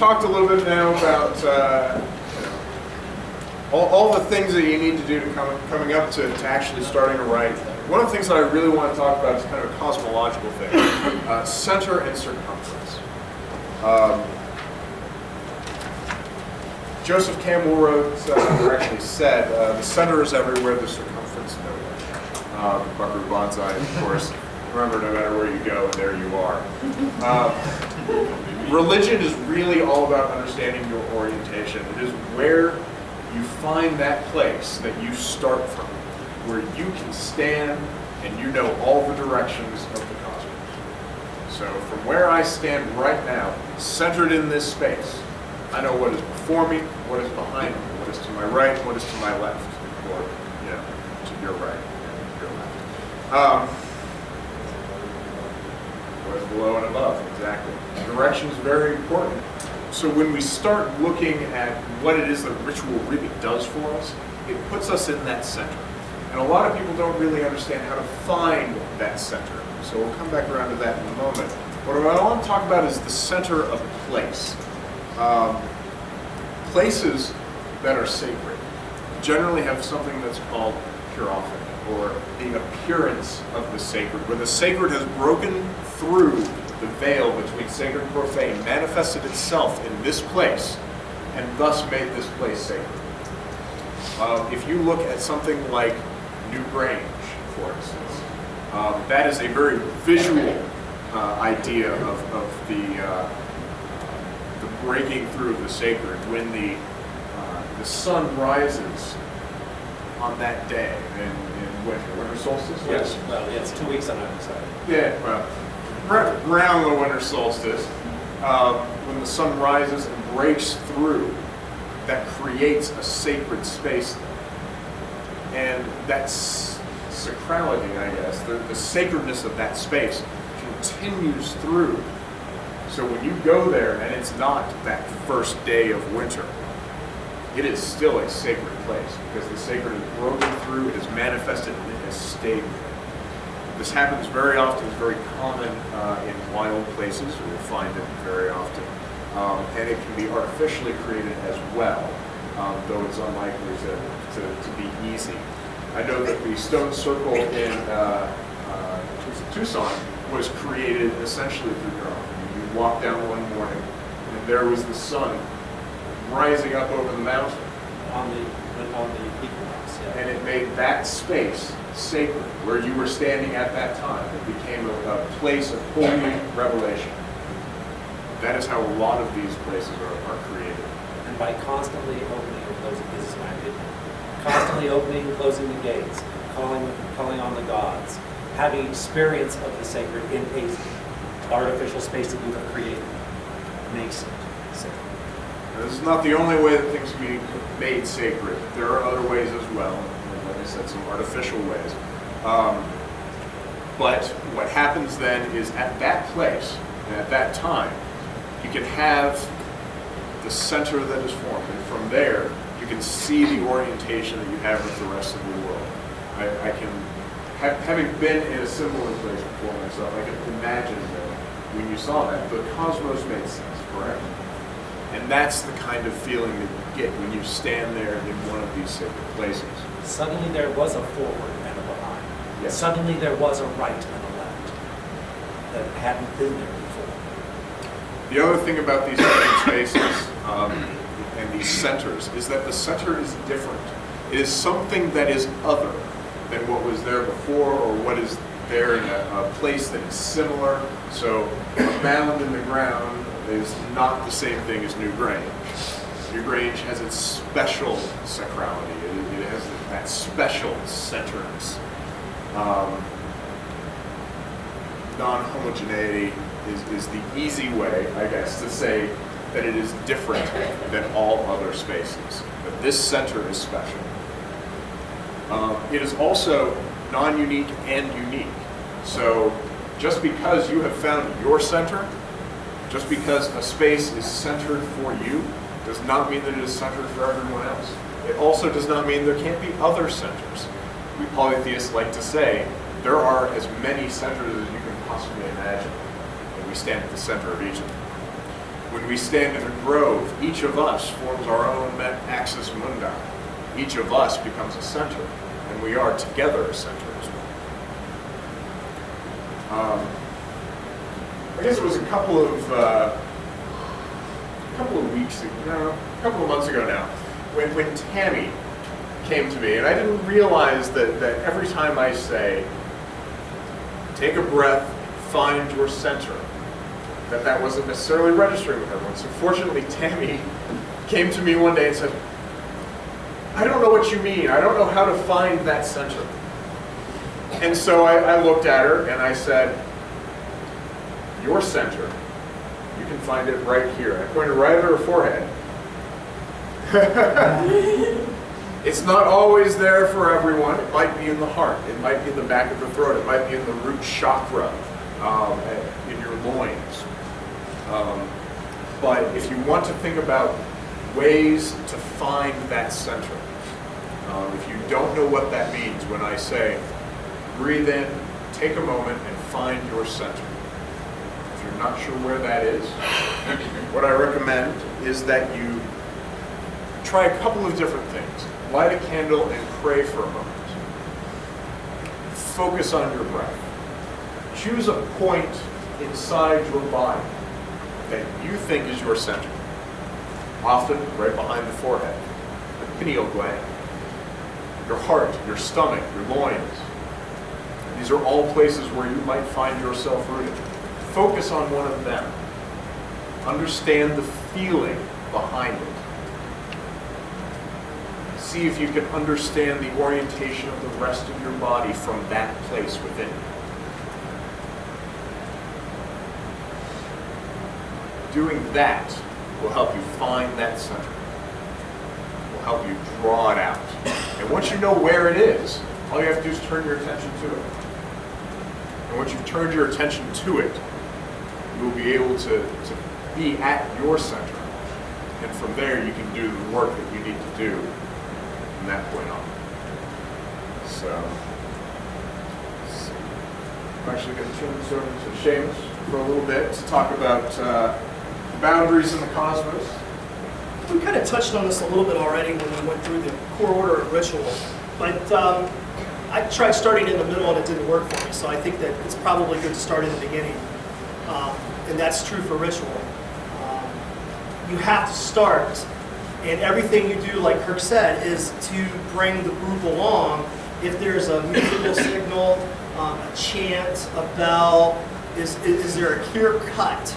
talked a little bit now about all the things that you need to do to coming up to actually starting to write. One of the things that I really want to talk about is kind of a cosmological thing, center and circumference. Joseph Campbell wrote, or actually said, the center is everywhere, the circumference nowhere. Buckaroo Banzai, of course. Remember, no matter where you go, there you are. Religion is really all about understanding your orientation. It is where you find that place that you start from, where you can stand and you know all the directions of the cosmos. So from where I stand right now, centered in this space, I know what is before me, what is behind me, what is to my right, what is to my left, or to your right and your left. What is below and above, exactly. Direction is very important. So when we start looking at what it is that ritual really does for us, it puts us in that center. And a lot of people don't really understand how to find that center. So we'll come back around to that in a moment. What I want to talk about is the center of place. Places that are sacred generally have something that's called purific, or the appearance of the sacred, where the sacred has broken through the veil between sacred and profane, manifested itself in this place, and thus made this place sacred. If you look at something like New Grange, for instance, that is a very visual idea of the breaking through of the sacred. When the sun rises on that day in winter solstice? Yes, well, yeah, it's 2 weeks on either side. Yeah, well, around the winter solstice, when the sun rises and breaks through, that creates a sacred space. And that's sacrality, I guess. The sacredness of that space continues through. So when you go there and it's not that first day of winter, it is still a sacred place because the sacred is broken through, it is manifested, and it has stayed there. This happens very often, it's very common in wild places. You'll find it very often. And it can be artificially created as well, though it's unlikely to be easy. I know that the stone circle in Tucson was created essentially through drawing. You walk down one morning, and there was the sun rising up over the mountain. On the equinox, yeah. And it made that space sacred, where you were standing at that time. It became a place of holy revelation. That is how a lot of these places are created. And by constantly opening and closing, this is my opinion, constantly opening and closing the gates, calling on the gods, having experience of the sacred in a artificial space that you have created makes it sacred. This is not the only way that things can be made sacred. There are other ways as well, and like I said, some artificial ways. But what happens then is at that place, and at that time, you can have the center that is formed, and from there, you can see the orientation that you have with the rest of the world. I can, having been in a similar place before myself, I can imagine that when you saw that, the cosmos made sense, correct? And that's the kind of feeling that you get when you stand there in one of these sacred places. Suddenly there was a forward and a behind. Yes. Suddenly there was a right and a left that hadn't been there before. The other thing about these sacred spaces and these centers is that the center is different. It is something that is other than what was there before, or what is there in a place that is similar. So a mound in the ground is not the same thing as New Grange. New Grange has its special sacrality. It has that special centerness. Non-homogeneity is the easy way, I guess, to say that it is different than all other spaces. But this center is special. It is also non-unique and unique. So just because you have found your center, just because a space is centered for you, does not mean that it is centered for everyone else. It also does not mean there can't be other centers. We polytheists like to say there are as many centers as you can possibly imagine, and we stand at the center of each of them. When we stand in a grove, each of us forms our own axis mundi. Each of us becomes a center, and we are together a center as well. I guess it was a couple of weeks ago, no, a couple of months ago now, when Tammy came to me, and I didn't realize that every time I say, take a breath, find your center, that wasn't necessarily registering with everyone. So fortunately, Tammy came to me one day and said, I don't know what you mean. I don't know how to find that center. And so I looked at her and I said, your center, you can find it right here. I pointed right at her forehead. It's not always there for everyone. It might be in the heart. It might be in the back of the throat. It might be in the root chakra, in your loins. But if you want to think about ways to find that center, if you don't know what that means, when I say, breathe in, take a moment, and find your center. If you're not sure where that is, what I recommend is that you try a couple of different things. Light a candle and pray for a moment. Focus on your breath. Choose a point inside your body that you think is your center. Often right behind the forehead, the pineal gland, your heart, your stomach, your loins. These are all places where you might find yourself rooted. Focus on one of them. Understand the feeling behind it. See if you can understand the orientation of the rest of your body from that place within you. Doing that will help you find that center. Will help you draw it out. And once you know where it is, all you have to do is turn your attention to it. And once you've turned your attention to it, you will be able to be at your center. And from there, you can do the work that you need to do from that point on. So, let's see. I'm actually going to turn this over to Seamus for a little bit to talk about boundaries in the cosmos. We kind of touched on this a little bit already when we went through the core order of ritual, but I tried starting in the middle and it didn't work for me, so I think that it's probably good to start in the beginning, and that's true for ritual. You have to start, and everything you do, like Kirk said, is to bring the group along. If there's a musical signal, a chant, a bell, is there a clear cut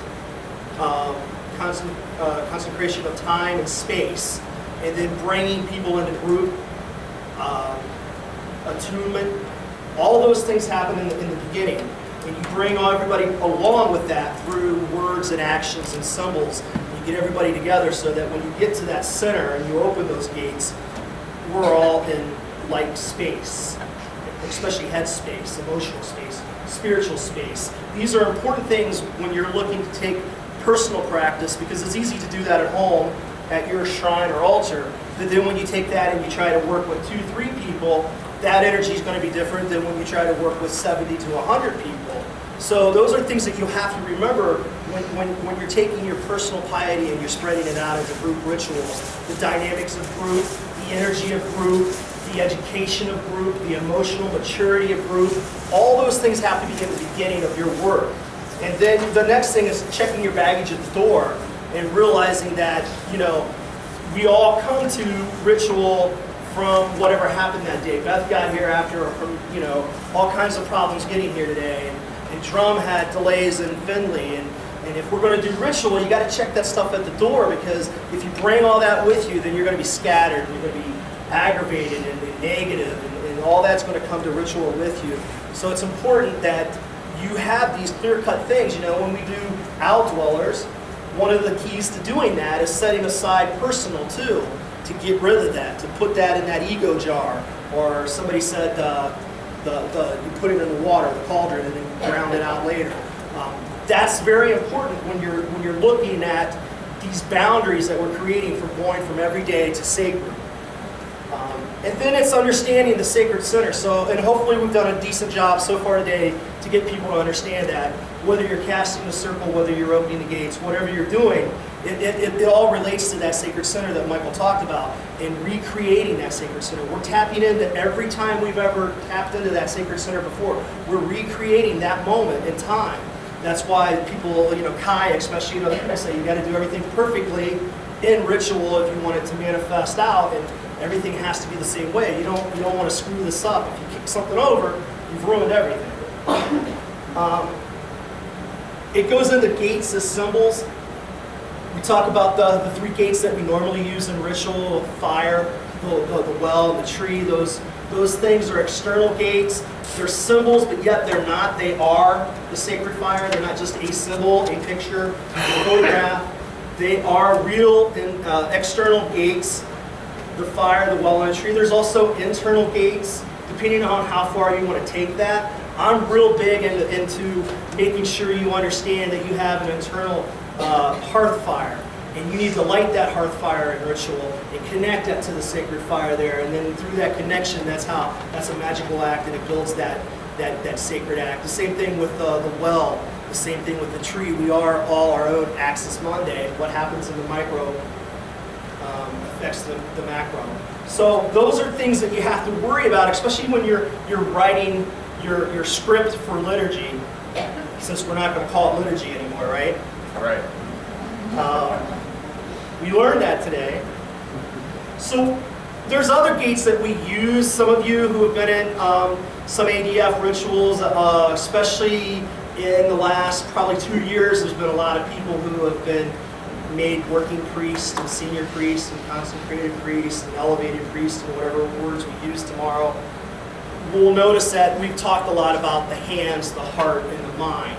concentration of time and space, and then bringing people into group, attunement, all those things happen in the beginning. And you bring everybody along with that through words and actions and symbols. You get everybody together so that when you get to that center and you open those gates, we're all in like space, especially head space, emotional space, spiritual space. These are important things when you're looking to take personal practice, because it's easy to do that at home at your shrine or altar, but then when you take that and you try to work with 2-3 people, that energy is going to be different than when you try to work with 70 to 100 people. So those are things that you have to remember when you're taking your personal piety and you're spreading it out into group rituals. The dynamics of group, the energy of group, the education of group, the emotional maturity of group, all those things have to be in the beginning of your work. And then the next thing is checking your baggage at the door and realizing that, we all come to ritual from whatever happened that day. Beth got here after, all kinds of problems getting here today. And Drum had delays in Findlay. And if we're going to do ritual, you got to check that stuff at the door, because if you bring all that with you, then you're going to be scattered, and you're going to be aggravated and negative, and all that's going to come to ritual with you. So it's important that you have these clear-cut things. When we do owl dwellers, one of the keys to doing that is setting aside personal too, to get rid of that, to put that in that ego jar. Or somebody said you put it in the water, the cauldron, and then ground it out later. That's very important when you're looking at these boundaries that we're creating from going from everyday to sacred. And then it's understanding the sacred center. So, and hopefully we've done a decent job so far today to get people to understand that. Whether you're casting the circle, whether you're opening the gates, whatever you're doing, It all relates to that sacred center that Michael talked about and recreating that sacred center. We're tapping into every time we've ever tapped into that sacred center before. We're recreating that moment in time. That's why people, Kai especially, the people say you got to do everything perfectly in ritual if you want it to manifest out, and everything has to be the same way. You don't want to screw this up. If you kick something over, you've ruined everything. It goes into gates as symbols. We talk about the three gates that we normally use in ritual: fire, the well, and the tree. Those things are external gates. They're symbols, but yet they're not. They are the sacred fire. They're not just a symbol, a picture, a photograph. They are real and external gates. The fire, the well, and the tree. There's also internal gates, depending on how far you want to take that. I'm real big into making sure you understand that you have an internal hearth fire, and you need to light that hearth fire in ritual and connect that to the sacred fire there, and then through that connection, that's a magical act, and it builds that sacred act. The same thing with the well, the same thing with the tree. We are all our own axis mundi. What happens in the micro affects the macro. So those are things that you have to worry about, especially when you're writing your script for liturgy, since we're not going to call it liturgy anymore, right? Right. We learned that today. So there's other gates that we use. Some of you who have been in some ADF rituals, especially in the last probably 2 years, there's been a lot of people who have been made working priests and senior priests and consecrated priests and elevated priests and whatever words we use tomorrow. We'll notice that we've talked a lot about the hands, the heart, and the mind.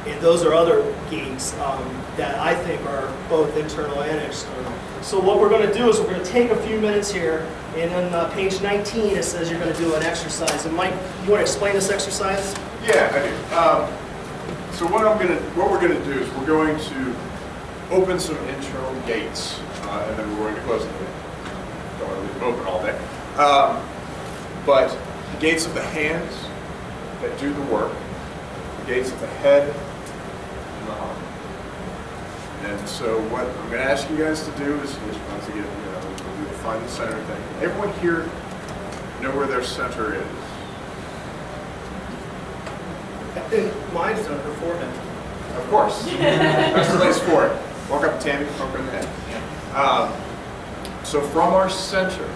And those are other gates that I think are both internal and external. So what we're going to do is we're going to take a few minutes here, and on page 19 it says you're going to do an exercise. And Mike, you want to explain this exercise? Yeah, I do. So what we're going to do is we're going to open some internal gates, and then we're going to close them. Don't want to leave them open all day. But the gates of the hands that do the work, the gates of the head, and the heart. And so what I'm going to ask you guys to do is once again, we'll do the find the center thing. Everyone here know where their center is? Mine's on her forehead. Of course. That's the place for it. Walk up to Tammy, poke her in the head. So from our center,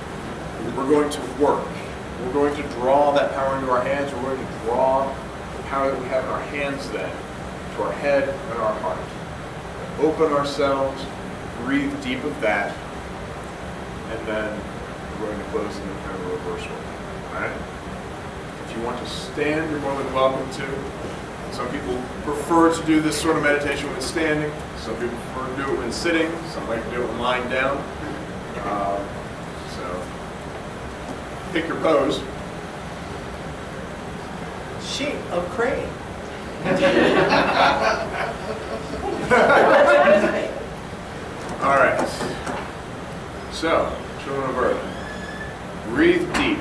we're going to work. We're going to draw that power into our hands. We're going to draw the power that we have in our hands then to our head and our heart. Open ourselves, breathe deep of that, and then we're going to close in the kind of reverse way. All right? If you want to stand, you're more than welcome to. Some people prefer to do this sort of meditation when standing. Some people prefer to do it when sitting. Some like to do it when lying down. So pick your pose. Sheep of crane. All right. So, children of earth, breathe deep.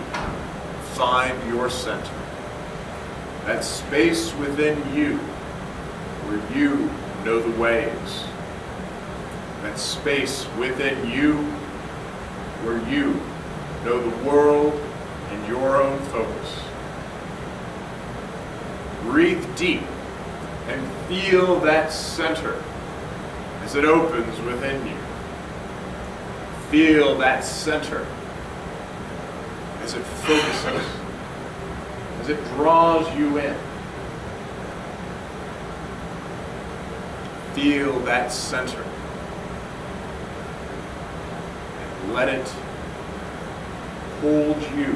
Find your center. That space within you where you know the ways. That space within you where you know the world and your own focus. Breathe deep and feel that center as it opens within you. Feel that center as it focuses, as it draws you in. Feel that center and let it hold you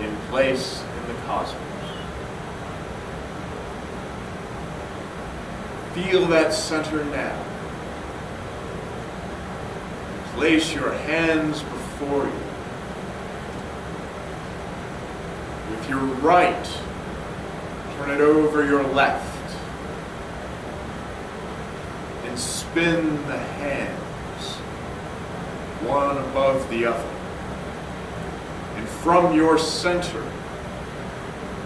in place in the cosmos. Feel that center now. Place your hands before you. With your right, turn it over your left. And spin the hands, one above the other. And from your center,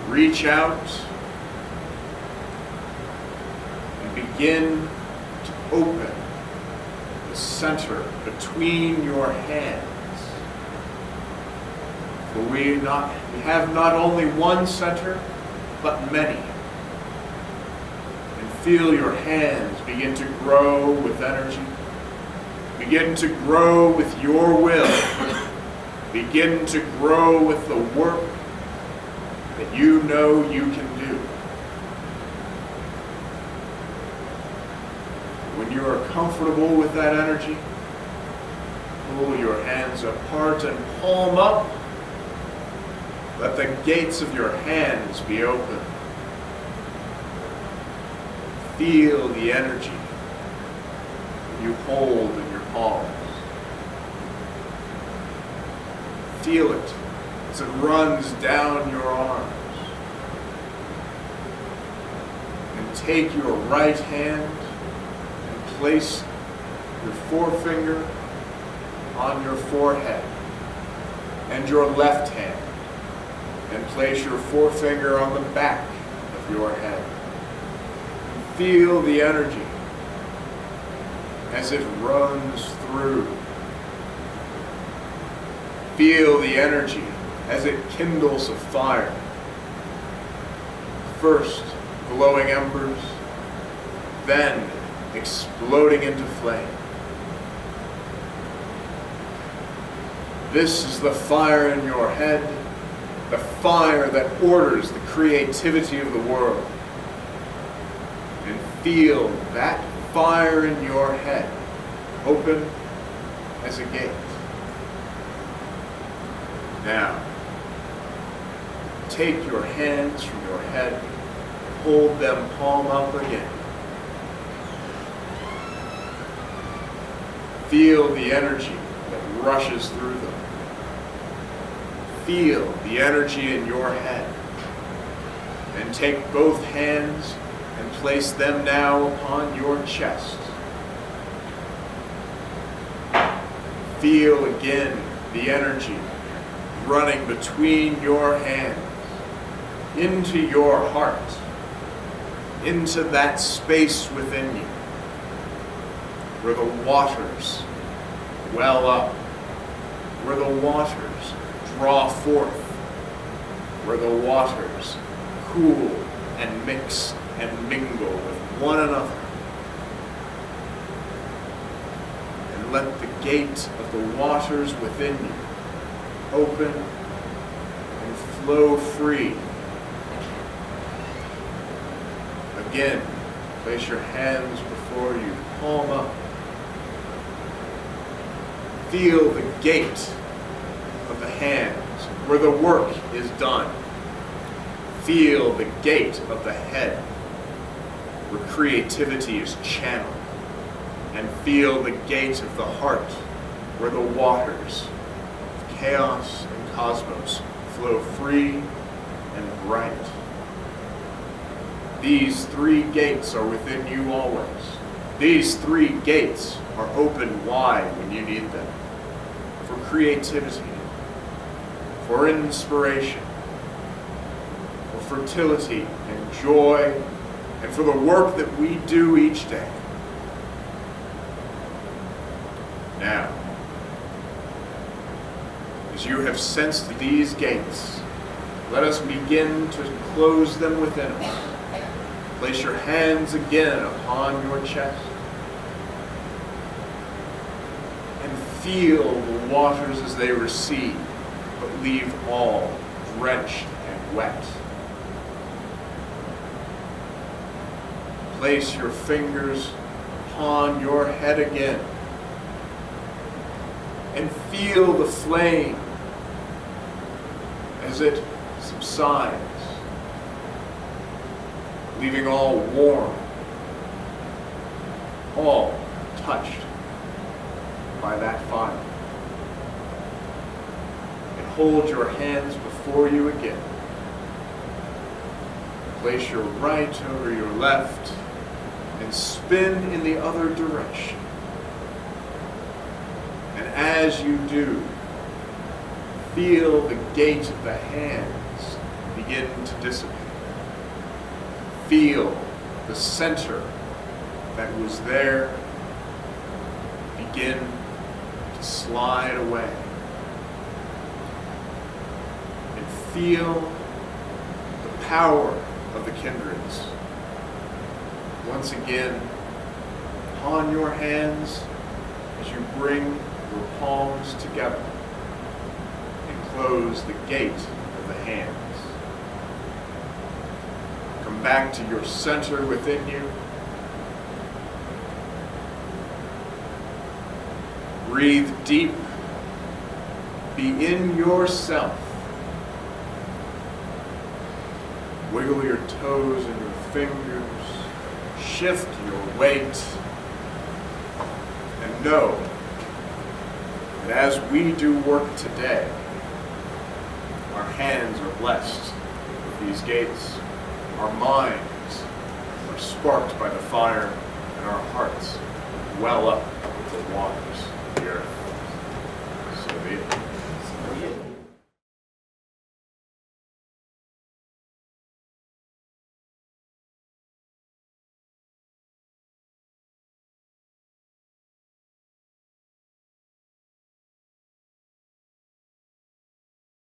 reach out and begin to open center between your hands. For we have not only one center, but many. And feel your hands begin to grow with energy. Begin to grow with your will. Begin to grow with the work that you know you can do. When you are comfortable with that energy, pull your hands apart and palm up. Let the gates of your hands be open. Feel the energy you hold in your palms. Feel it as it runs down your arms. And take your right hand and place your forefinger on your forehead, and your left hand, and place your forefinger on the back of your head. Feel the energy as it runs through. Feel the energy as it kindles a fire. First, glowing embers, then exploding into flame. This is the fire in your head, the fire that orders the creativity of the world. And feel that fire in your head open as a gate. Now, take your hands from your head and hold them palm up again. Feel the energy that rushes through them. Feel the energy in your head. And take both hands and place them now upon your chest. Feel again the energy running between your hands into your heart, into that space within you where the waters well up, where the waters draw forth, where the waters cool and mix and mingle with one another. And let the gate of the waters within you open and flow free. Again, place your hands before you, palm up. Feel the gate of the hands where the work is done. Feel the gate of the head where creativity is channeled. And feel the gate of the heart where the waters of chaos and cosmos flow free and bright. These three gates are within you always. These three gates are open wide when you need them. For creativity, for inspiration, for fertility and joy, and for the work that we do each day. Now, as you have sensed these gates, let us begin to close them within us. Place your hands again upon your chest and feel the waters as they recede, but leave all drenched and wet. Place your fingers upon your head again and feel the flame as it subsides, leaving all warm, all touched by that fire. And hold your hands before you again. Place your right over your left and spin in the other direction. And as you do, feel the gate of the hands begin to dissipate. Feel the center that was there begin to slide away. And feel the power of the kindreds once again upon your hands as you bring your palms together and close the gate of the hands. Come back to your center within you. Breathe deep. Be in yourself. Wiggle your toes and your fingers. Shift your weight. And know that as we do work today, our hands are blessed with these gates. Our minds are sparked by the fire, and our hearts well up with the waters of the earth. So be it.